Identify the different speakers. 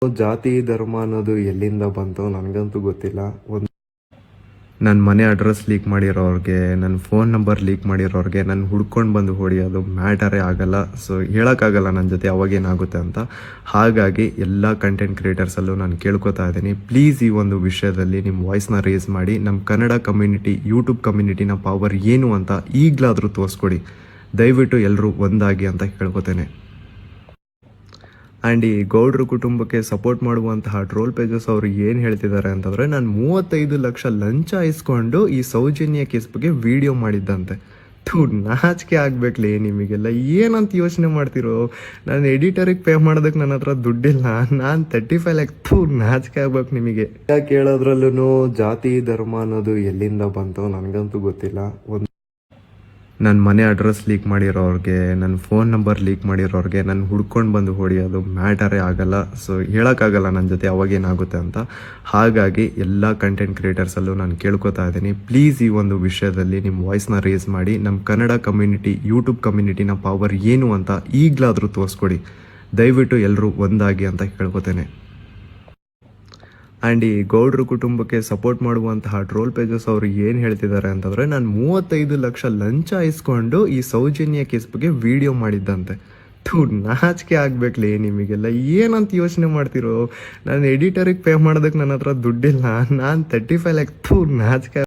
Speaker 1: ಜಾತಿ ಧರ್ಮ ಅನ್ನೋದು ಎಲ್ಲಿಂದ ಬಂತು ನನಗಂತೂ ಗೊತ್ತಿಲ್ಲ. ನನ್ನ ಮನೆ ಅಡ್ರೆಸ್ ಲೀಕ್ ಮಾಡಿರೋರಿಗೆ, ನನ್ನ ಫೋನ್ ನಂಬರ್ ಲೀಕ್ ಮಾಡಿರೋರಿಗೆ ನಾನು ಹುಡ್ಕೊಂಡು ಬಂದು ಹೊಡಿಯೋದು ಮ್ಯಾಟರೇ ಆಗಲ್ಲ. ಸೊ ಹೇಳೋಕ್ಕಾಗಲ್ಲ ನನ್ನ ಜೊತೆ ಅವಾಗೇನಾಗುತ್ತೆ ಅಂತ. ಹಾಗಾಗಿ ಎಲ್ಲ ಕಂಟೆಂಟ್ ಕ್ರಿಯೇಟರ್ಸಲ್ಲೂ ನಾನು ಕೇಳ್ಕೊತಾ ಇದ್ದೀನಿ, ಪ್ಲೀಸ್ ಈ ಒಂದು ವಿಷಯದಲ್ಲಿ ನಿಮ್ಮ ವಾಯ್ಸ್ನ ರೇಸ್ ಮಾಡಿ ನಮ್ಮ ಕನ್ನಡ ಕಮ್ಯುನಿಟಿ, ಯೂಟ್ಯೂಬ್ ಕಮ್ಯುನಿಟಿನ ಪವರ್ ಏನು ಅಂತ ಈಗಲಾದರೂ ತೋರಿಸ್ಕೊಡಿ. ದಯವಿಟ್ಟು ಎಲ್ಲರೂ ಒಂದಾಗಿ ಅಂತ ಕೇಳ್ಕೊತೇನೆ. ಆ್ಯಂಡ್ ಈ ಗೌಡ್ರ ಕುಟುಂಬಕ್ಕೆ ಸಪೋರ್ಟ್ ಮಾಡುವಂತಹ ಟ್ರೋಲ್ ಪೇಜಸ್ ಅವರು ಏನು ಹೇಳ್ತಿದ್ದಾರೆ ಅಂತಂದರೆ, ನಾನು 35 ಲಕ್ಷ ಲಂಚ ಇಸ್ಕೊಂಡು ಈ ಸೌಜನ್ಯ ಕೇಸ್ ಬಗ್ಗೆ ವಿಡಿಯೋ ಮಾಡಿದ್ದಂತೆ. ನಾಚಿಕೆ ಆಗಬೇಕಲೇ ನಿಮಗೆಲ್ಲ, ಏನಂತ ಯೋಚನೆ ಮಾಡ್ತಿರೋ? ನಾನು ಎಡಿಟರಿಗೆ ಪೇ ಮಾಡೋದಕ್ಕೆ ನನ್ನ ಹತ್ರ ದುಡ್ಡಿಲ್ಲ, ನಾನು 35 ಲ್ಯಾಕ್. ನಾಚಿಕೆ ಆಗ್ಬೇಕು ನಿಮಗೆ. ಕೇಳೋದ್ರಲ್ಲೂ ಜಾತಿ ಧರ್ಮ ಅನ್ನೋದು ಎಲ್ಲಿಂದ ಬಂತು ನನಗಂತೂ ಗೊತ್ತಿಲ್ಲ. ನನ್ನ ಮನೆ ಅಡ್ರೆಸ್ ಲೀಕ್ ಮಾಡಿರೋರಿಗೆ, ನನ್ನ ಫೋನ್ ನಂಬರ್ ಲೀಕ್ ಮಾಡಿರೋರಿಗೆ ನಾನು ಹುಡ್ಕೊಂಡು ಬಂದು ಹೊಡಿಯೋದು ಮ್ಯಾಟರೇ ಆಗಲ್ಲ. ಸೊ ಹೇಳೋಕ್ಕಾಗಲ್ಲ ನನ್ನ ಜೊತೆ ಅವಾಗೇನಾಗುತ್ತೆ ಅಂತ. ಹಾಗಾಗಿ ಎಲ್ಲ ಕಂಟೆಂಟ್ ಕ್ರಿಯೇಟರ್ಸಲ್ಲೂ ನಾನು ಕೇಳ್ಕೊತಾ ಇದ್ದೀನಿ, ಪ್ಲೀಸ್ ಈ ಒಂದು ವಿಷಯದಲ್ಲಿ ನಿಮ್ಮ ವಾಯ್ಸ್ನ ರೇಸ್ ಮಾಡಿ ನಮ್ಮ ಕನ್ನಡ ಕಮ್ಯುನಿಟಿ, ಯೂಟ್ಯೂಬ್ ಕಮ್ಯುನಿಟಿನ ಪವರ್ ಏನು ಅಂತ ಈಗಲಾದರೂ ತೋರಿಸ್ಕೊಡಿ. ದಯವಿಟ್ಟು ಎಲ್ಲರೂ ಒಂದಾಗಿ ಅಂತ ಕೇಳ್ಕೊತೇನೆ. ಆ್ಯಂಡ್ ಈ ಗೌಡ್ರ ಕುಟುಂಬಕ್ಕೆ ಸಪೋರ್ಟ್ ಮಾಡುವಂತಹ ಟ್ರೋಲ್ ಪೇಜಸ್ ಅವರು ಏನು ಹೇಳ್ತಿದ್ದಾರೆ ಅಂತಂದರೆ, ನಾನು 35 ಲಕ್ಷ ಲಂಚ ಇಸ್ಕೊಂಡು ಈ ಸೌಜನ್ಯ ಕೇಸ್ ಬಗ್ಗೆ ವಿಡಿಯೋ ಮಾಡಿದ್ದಂತೆ. ನಾಚಿಕೆ ಆಗಬೇಕಲೇ ನಿಮಗೆಲ್ಲ, ಏನಂತ ಯೋಚನೆ ಮಾಡ್ತಿರೋ? ನಾನು ಎಡಿಟರಿಗೆ ಪೇ ಮಾಡೋದಕ್ಕೆ ನನ್ನ ಹತ್ರ ದುಡ್ಡಿಲ್ಲ, ನಾನು 35 ಲ್ಯಾಕ್. ನಾಚಿಕೆ